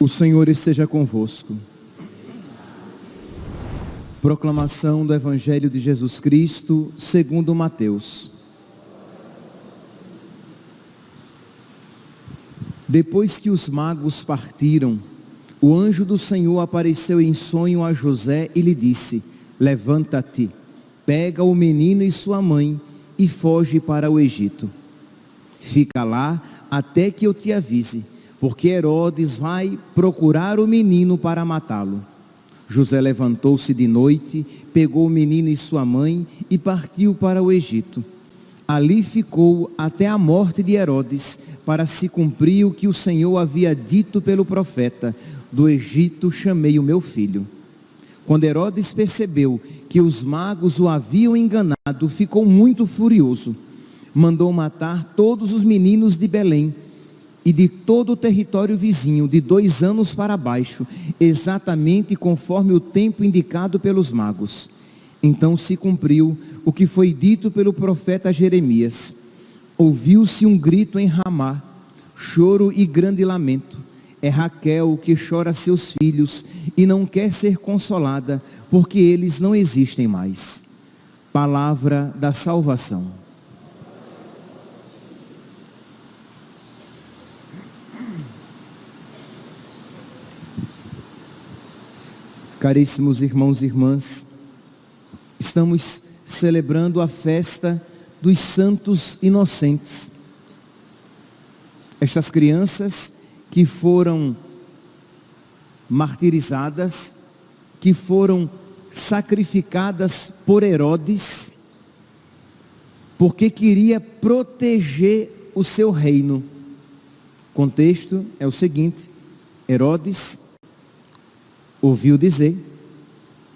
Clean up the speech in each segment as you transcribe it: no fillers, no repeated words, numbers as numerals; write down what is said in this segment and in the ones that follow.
O Senhor esteja convosco. Proclamação do Evangelho de Jesus Cristo, segundo Mateus. Depois que os magos partiram, o anjo do Senhor apareceu em sonho a José e lhe disse: levanta-te, pega o menino e sua mãe e foge para o Egito. Fica lá até que eu te avise, porque Herodes vai procurar o menino para matá-lo. José levantou-se de noite, pegou o menino e sua mãe e partiu para o Egito. Ali ficou até a morte de Herodes, para se cumprir o que o Senhor havia dito pelo profeta: do Egito chamei o meu filho. Quando Herodes percebeu que os magos o haviam enganado, ficou muito furioso. Mandou matar todos os meninos de Belém e de todo o território vizinho, de 2 anos para baixo, exatamente conforme o tempo indicado pelos magos. Então se cumpriu o que foi dito pelo profeta Jeremias. Ouviu-se um grito em Ramá, choro e grande lamento. É Raquel que chora seus filhos e não quer ser consolada, porque eles não existem mais. Palavra da salvação. Caríssimos irmãos e irmãs, estamos celebrando a festa dos santos inocentes. Estas crianças que foram martirizadas, que foram sacrificadas por Herodes, porque queria proteger o seu reino. O contexto é o seguinte: Herodes ouviu dizer,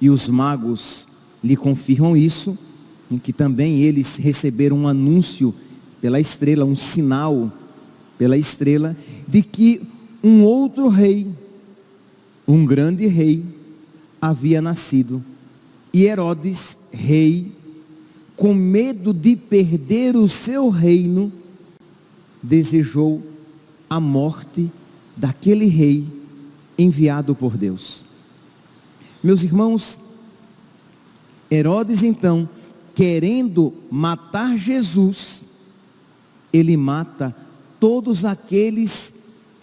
e os magos lhe confirmam isso, em que também eles receberam um anúncio pela estrela, um sinal pela estrela, de que um outro rei, um grande rei, havia nascido. E Herodes, rei, com medo de perder o seu reino, desejou a morte daquele rei enviado por Deus. Meus irmãos, Herodes então, querendo matar Jesus, ele mata todos aqueles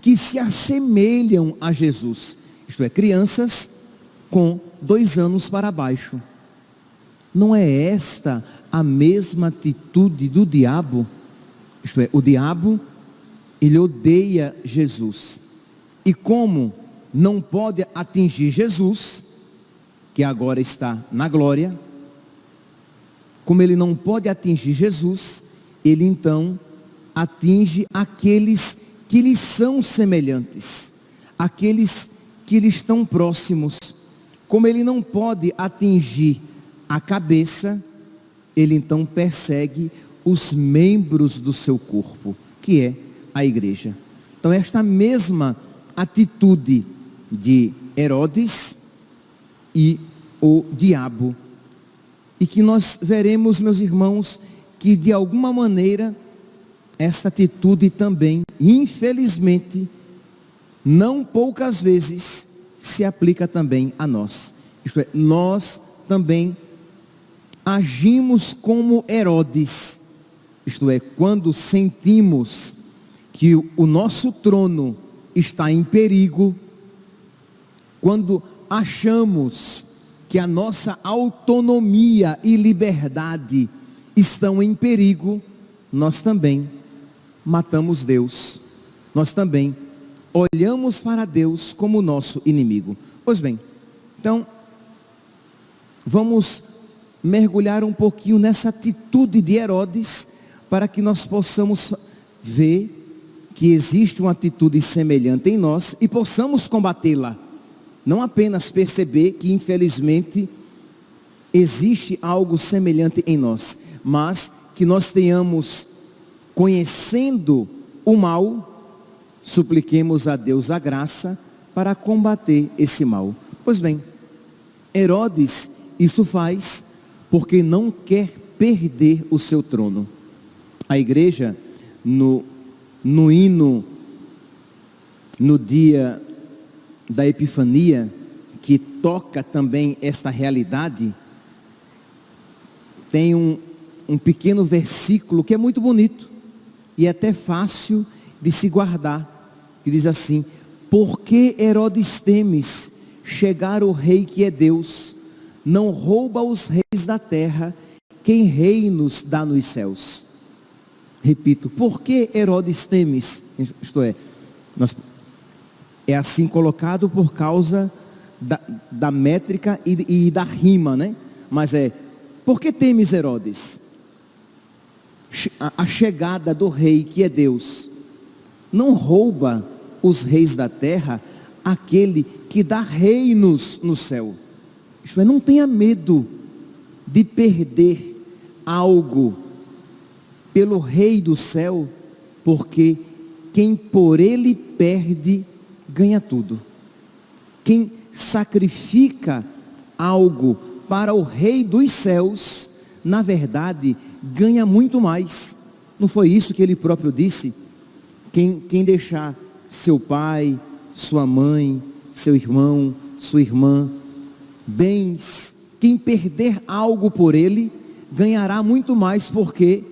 que se assemelham a Jesus, isto é, crianças com 2 anos para baixo. Não é esta a mesma atitude do diabo? Isto é, o diabo, ele odeia Jesus, e como não pode atingir Jesus, que agora está na glória, como ele não pode atingir Jesus, ele então atinge aqueles que lhe são semelhantes, aqueles que lhe estão próximos. Como ele não pode atingir a cabeça, ele então persegue os membros do seu corpo, que é a igreja. Então esta mesma atitude de Herodes e o diabo, e que nós veremos, meus irmãos, que de alguma maneira esta atitude também, infelizmente, não poucas vezes se aplica também a nós. Isto é, nós também agimos como Herodes, isto é, quando sentimos que o nosso trono está em perigo, quando achamos que a nossa autonomia e liberdade estão em perigo, nós também matamos Deus, nós também olhamos para Deus como nosso inimigo. Pois bem, então, vamos mergulhar um pouquinho nessa atitude de Herodes, para que nós possamos ver que existe uma atitude semelhante em nós e possamos combatê-la. Não apenas perceber que infelizmente existe algo semelhante em nós, mas que nós tenhamos, conhecendo o mal, supliquemos a Deus a graça para combater esse mal. Pois bem, Herodes isso faz porque não quer perder o seu trono. A igreja, no hino, no dia da Epifania, que toca também esta realidade, tem um pequeno versículo que é muito bonito e é até fácil de se guardar, que diz assim: por que Herodes temes chegar o rei que é Deus? Não rouba os reis da terra, quem reinos dá nos céus. Repito, por que Herodes temes? Isto é, é assim colocado por causa da métrica e da rima, né? Mas por que temes, Herodes? A chegada do rei que é Deus não rouba os reis da terra, aquele que dá reinos no céu. Isto é, não tenha medo de perder algo pelo rei do céu, porque quem por ele perde, ganha tudo. Quem sacrifica algo para o rei dos céus, na verdade, ganha muito mais. Não foi isso que ele próprio disse? Quem deixar seu pai, sua mãe, seu irmão, sua irmã, bens, quem perder algo por ele, ganhará muito mais, porque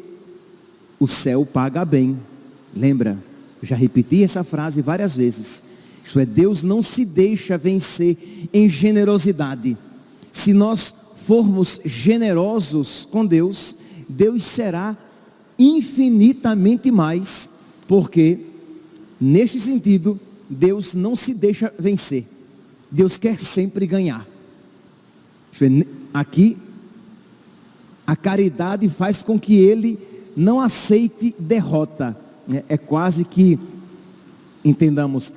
o céu paga bem. Lembra? Já repeti essa frase várias vezes. Isto é, Deus não se deixa vencer em generosidade. Se nós formos generosos com Deus, Deus será infinitamente mais, porque neste sentido, Deus não se deixa vencer. Deus quer sempre ganhar. Aqui, a caridade faz com que Ele não aceite derrota. É quase que, entendamos,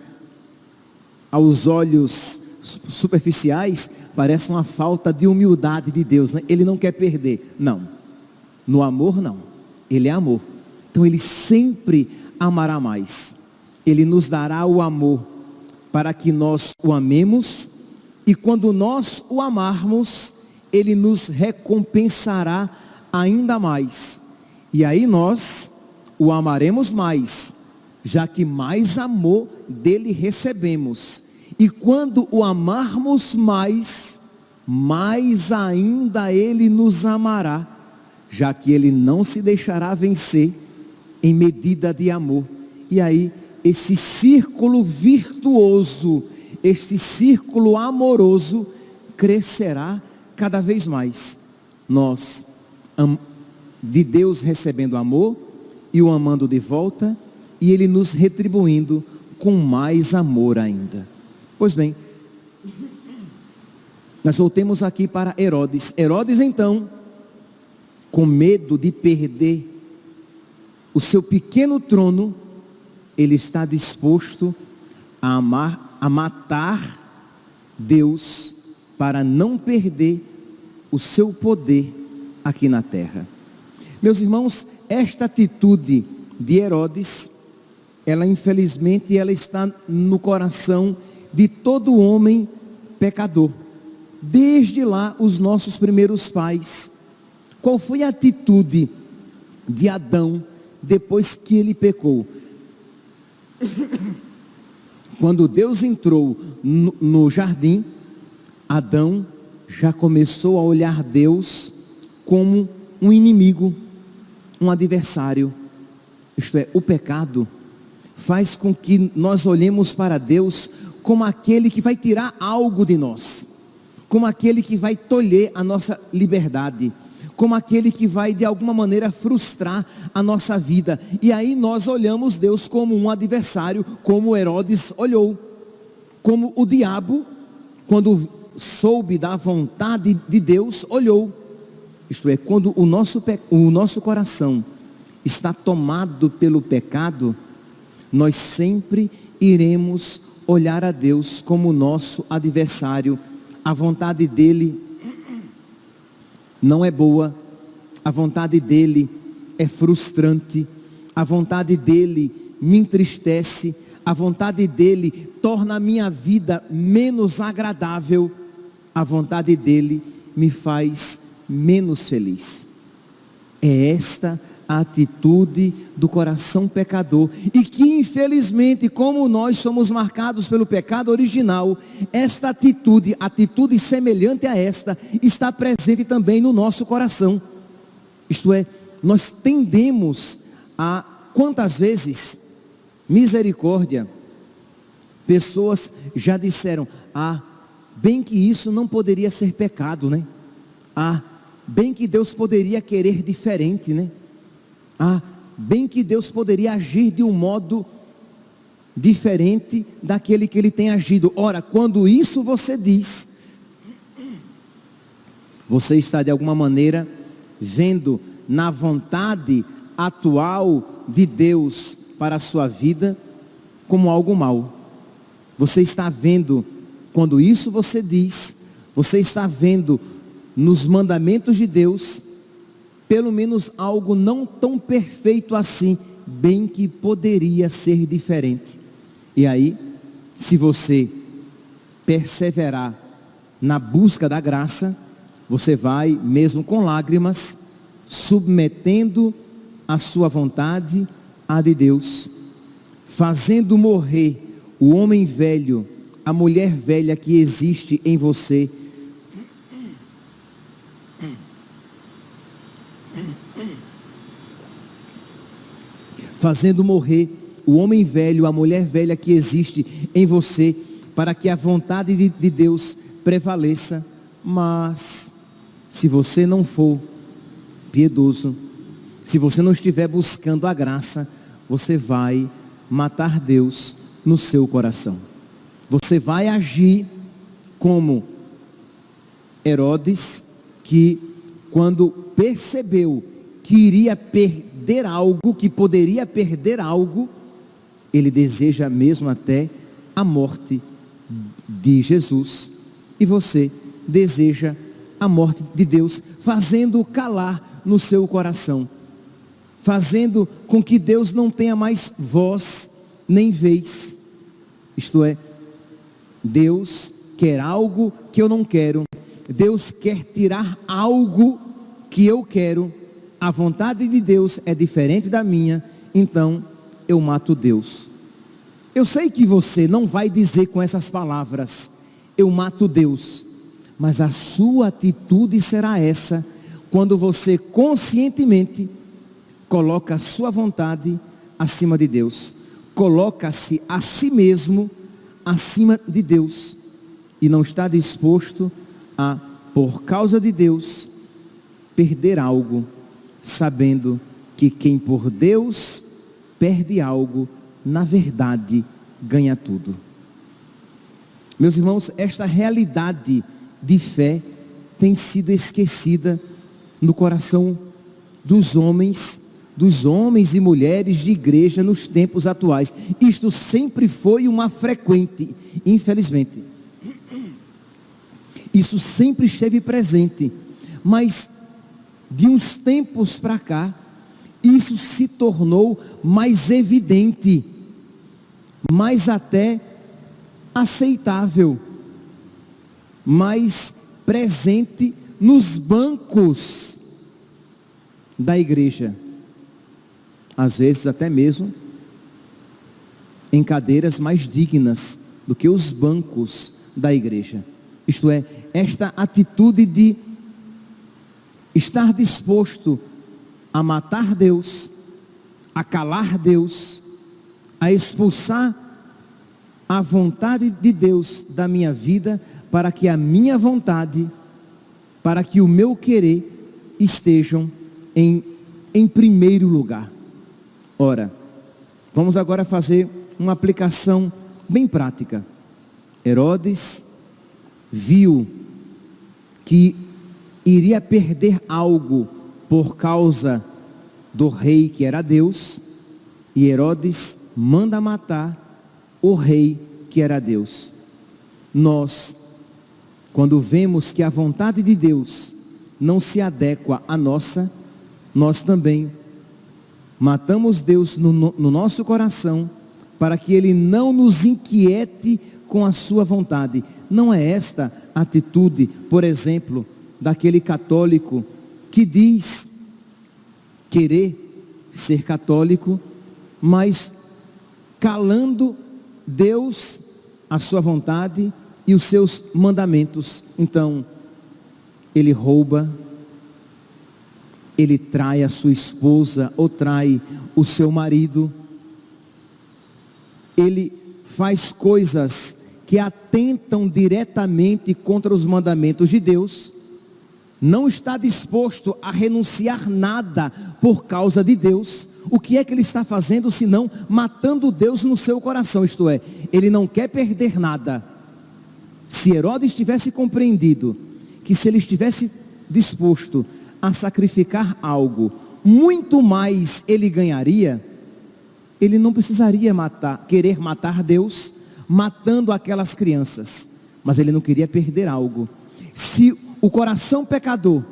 aos olhos superficiais, parece uma falta de humildade de Deus, né? Ele não quer perder. Não, no amor não. Ele é amor. Então Ele sempre amará mais. Ele nos dará o amor para que nós o amemos, e quando nós o amarmos, Ele nos recompensará ainda mais. E aí nós o amaremos mais, já que mais amor dele recebemos. E quando o amarmos mais, mais ainda Ele nos amará, já que Ele não se deixará vencer em medida de amor. E aí, esse círculo virtuoso, este círculo amoroso, crescerá cada vez mais. Nós, de Deus recebendo amor, e o amando de volta, e Ele nos retribuindo com mais amor ainda. Pois bem, nós voltemos aqui para Herodes. Herodes então, com medo de perder o seu pequeno trono, ele está disposto a matar Deus, para não perder o seu poder aqui na terra. Meus irmãos, esta atitude de Herodes, ela infelizmente está no coração de todo homem pecador. Desde lá, os nossos primeiros pais. Qual foi a atitude de Adão depois que ele pecou? Quando Deus entrou no jardim, Adão já começou a olhar Deus como um inimigo, um adversário. Isto é, o pecado faz com que nós olhemos para Deus como aquele que vai tirar algo de nós, como aquele que vai tolher a nossa liberdade, como aquele que vai de alguma maneira frustrar a nossa vida. E aí nós olhamos Deus como um adversário, como Herodes olhou, como o diabo, quando soube da vontade de Deus, olhou. Isto é, quando o nosso coração está tomado pelo pecado, nós sempre iremos olhar a Deus como nosso adversário. A vontade dele não é boa, a vontade dele é frustrante, a vontade dele me entristece, a vontade dele torna a minha vida menos agradável, a vontade dele me faz menos feliz. É esta a atitude do coração pecador, e que infelizmente, como nós somos marcados pelo pecado original, esta atitude semelhante a esta, está presente também no nosso coração. Isto é, nós tendemos a, quantas vezes, misericórdia, pessoas já disseram, bem que isso não poderia ser pecado, né? Bem que Deus poderia querer diferente, né? Bem que Deus poderia agir de um modo diferente daquele que Ele tem agido. Ora, quando isso você diz, você está de alguma maneira vendo na vontade atual de Deus para a sua vida como algo mau. Você está vendo, quando isso você diz, você está vendo nos mandamentos de Deus, pelo menos algo não tão perfeito assim, bem que poderia ser diferente. E aí, se você perseverar na busca da graça, você vai, mesmo com lágrimas, submetendo a sua vontade à de Deus, fazendo morrer o homem velho, a mulher velha que existe em você, fazendo morrer o homem velho, a mulher velha que existe em você, para que a vontade de Deus prevaleça. Mas, se você não for piedoso, se você não estiver buscando a graça, você vai matar Deus no seu coração. Você vai agir como Herodes, que quando percebeu que iria perder algo, que poderia perder algo, ele deseja mesmo até a morte de Jesus. E você deseja a morte de Deus, fazendo calar no seu coração, fazendo com que Deus não tenha mais voz nem vez. Isto é, Deus quer algo que eu não quero, Deus quer tirar algo que eu quero, a vontade de Deus é diferente da minha, então eu mato Deus. Eu sei que você não vai dizer com essas palavras, eu mato Deus, mas a sua atitude será essa, quando você conscientemente coloca a sua vontade acima de Deus, coloca-se a si mesmo acima de Deus, e não está disposto a, por causa de Deus, perder algo, sabendo que quem por Deus perde algo, na verdade ganha tudo. Meus irmãos, esta realidade de fé tem sido esquecida no coração dos homens e mulheres de igreja nos tempos atuais. Isto sempre foi uma frequente, infelizmente. Isso sempre esteve presente, mas de uns tempos para cá, isso se tornou mais evidente, mais até aceitável, mais presente nos bancos da igreja, às vezes até mesmo em cadeiras mais dignas do que os bancos da igreja. Isto é, esta atitude de estar disposto a matar Deus, a calar Deus, a expulsar a vontade de Deus da minha vida, para que a minha vontade, para que o meu querer estejam em primeiro lugar. Ora, vamos agora fazer uma aplicação bem prática. Herodes viu que iria perder algo por causa do rei que era Deus, e Herodes manda matar o rei que era Deus. Nós, quando vemos que a vontade de Deus não se adequa à nossa, nós também matamos Deus no nosso coração, para que Ele não nos inquiete com a sua vontade. Não é esta atitude, por exemplo, daquele católico que diz querer ser católico, mas calando Deus, a sua vontade e os seus mandamentos. Então, ele rouba, ele trai a sua esposa ou trai o seu marido, ele faz coisas que atentam diretamente contra os mandamentos de Deus, não está disposto a renunciar nada por causa de Deus. O que é que ele está fazendo senão matando Deus no seu coração? Isto é, ele não quer perder nada. Se Herodes tivesse compreendido que se ele estivesse disposto a sacrificar algo, muito mais ele ganharia, ele não precisaria querer matar Deus, matando aquelas crianças, mas ele não queria perder algo. Se o coração pecador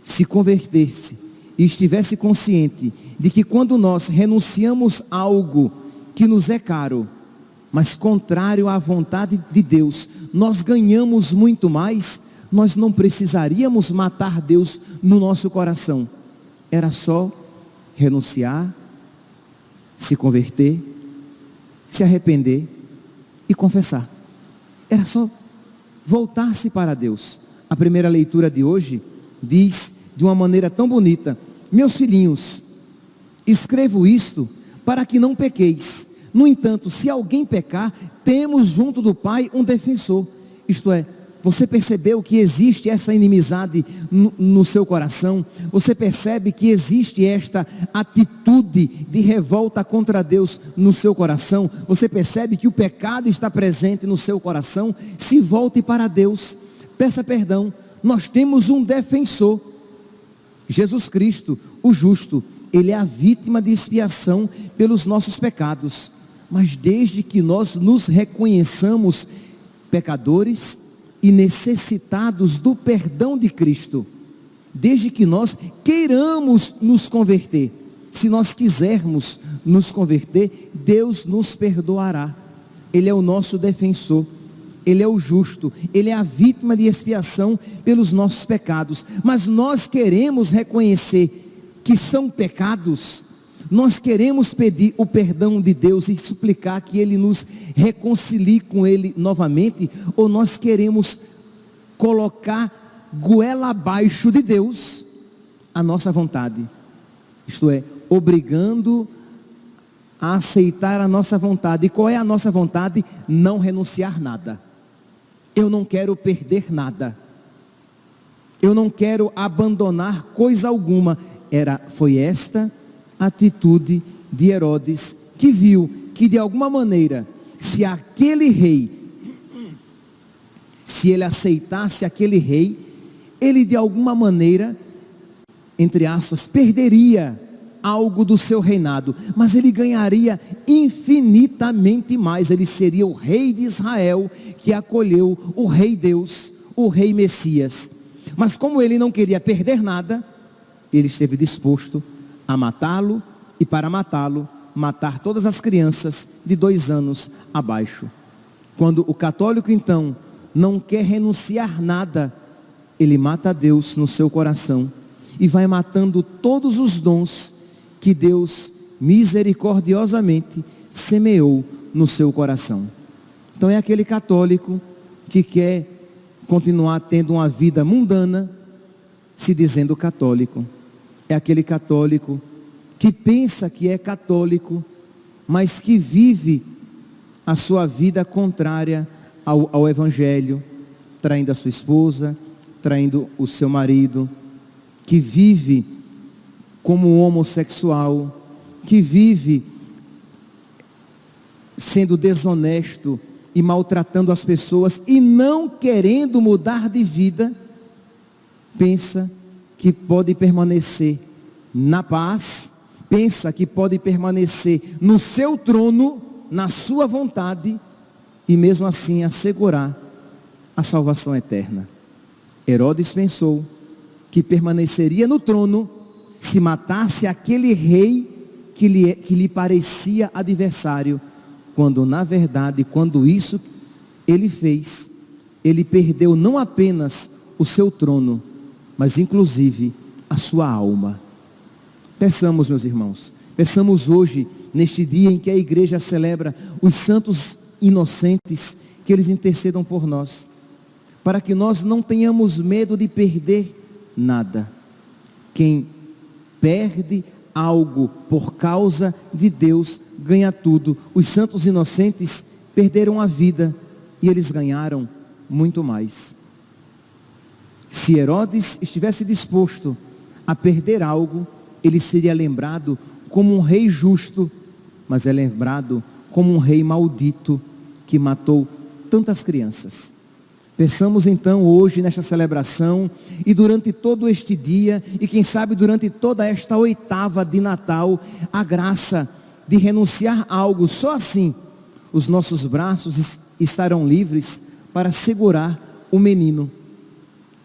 se convertesse e estivesse consciente de que quando nós renunciamos a algo que nos é caro, mas contrário à vontade de Deus, nós ganhamos muito mais, nós não precisaríamos matar Deus no nosso coração. Era só renunciar, se converter, se arrepender e confessar. Era só voltar-se para Deus. A primeira leitura de hoje diz de uma maneira tão bonita: meus filhinhos, escrevo isto para que não pequeis. No entanto, se alguém pecar, temos junto do Pai um defensor. Isto é, você percebeu que existe essa inimizade no seu coração? Você percebe que existe esta atitude de revolta contra Deus no seu coração? Você percebe que o pecado está presente no seu coração? Se volte para Deus, peça perdão. Nós temos um defensor, Jesus Cristo, o justo. Ele é a vítima de expiação pelos nossos pecados. Mas desde que nós nos reconheçamos pecadores e necessitados do perdão de Cristo, desde que nós queiramos nos converter, se nós quisermos nos converter, Deus nos perdoará. Ele é o nosso defensor, Ele é o justo, Ele é a vítima de expiação pelos nossos pecados. Mas nós queremos reconhecer que são pecados, nós queremos pedir o perdão de Deus e suplicar que Ele nos reconcilie com Ele novamente, ou nós queremos colocar goela abaixo de Deus a nossa vontade, isto é, obrigando a aceitar a nossa vontade. E qual é a nossa vontade? Não renunciar nada. Eu não quero perder nada, eu não quero abandonar coisa alguma. Foi esta atitude de Herodes, que viu que de alguma maneira, se aquele rei, se ele aceitasse aquele rei, ele de alguma maneira, entre aspas, perderia algo do seu reinado, mas ele ganharia infinitamente mais. Ele seria o rei de Israel, que acolheu o rei Deus, o rei Messias. Mas como ele não queria perder nada, ele esteve disposto a matá-lo, e para matá-lo, matar todas as crianças de 2 anos abaixo. Quando o católico então não quer renunciar nada, ele mata Deus no seu coração e vai matando todos os dons que Deus misericordiosamente semeou no seu coração. Então é aquele católico que quer continuar tendo uma vida mundana, se dizendo católico. É aquele católico que pensa que é católico, mas que vive a sua vida contrária ao Evangelho, traindo a sua esposa, traindo o seu marido, que vive como um homossexual, que vive sendo desonesto e maltratando as pessoas e não querendo mudar de vida, pensa que pode permanecer na paz, pensa que pode permanecer no seu trono, na sua vontade, e mesmo assim assegurar a salvação eterna. Herodes pensou que permaneceria no trono se matasse aquele rei que lhe parecia adversário, quando na verdade, quando isso ele fez, ele perdeu não apenas o seu trono, mas inclusive a sua alma. Peçamos, meus irmãos, peçamos hoje, neste dia em que a igreja celebra os santos inocentes, que eles intercedam por nós, para que nós não tenhamos medo de perder nada. Quem perde algo por causa de Deus, ganha tudo. Os santos inocentes perderam a vida e eles ganharam muito mais. Se Herodes estivesse disposto a perder algo, ele seria lembrado como um rei justo, mas é lembrado como um rei maldito que matou tantas crianças. Peçamos então hoje nesta celebração e durante todo este dia e quem sabe durante toda esta oitava de Natal, a graça de renunciar a algo. Só assim os nossos braços estarão livres para segurar o menino.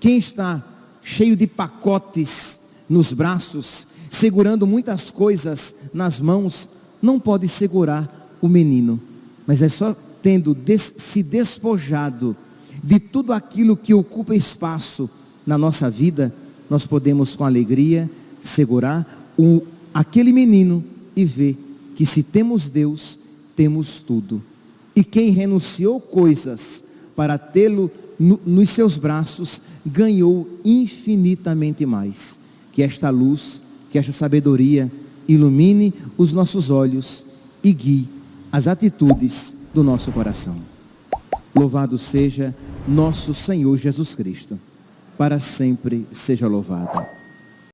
Quem está cheio de pacotes nos braços, segurando muitas coisas nas mãos, não pode segurar o menino, mas é só tendo se despojado de tudo aquilo que ocupa espaço na nossa vida, nós podemos com alegria segurar aquele menino e ver que se temos Deus, temos tudo. E quem renunciou coisas para tê-lo nos seus braços, ganhou infinitamente mais. Que esta luz, que esta sabedoria ilumine os nossos olhos e guie as atitudes do nosso coração. Louvado seja nosso Senhor Jesus Cristo, para sempre seja louvado.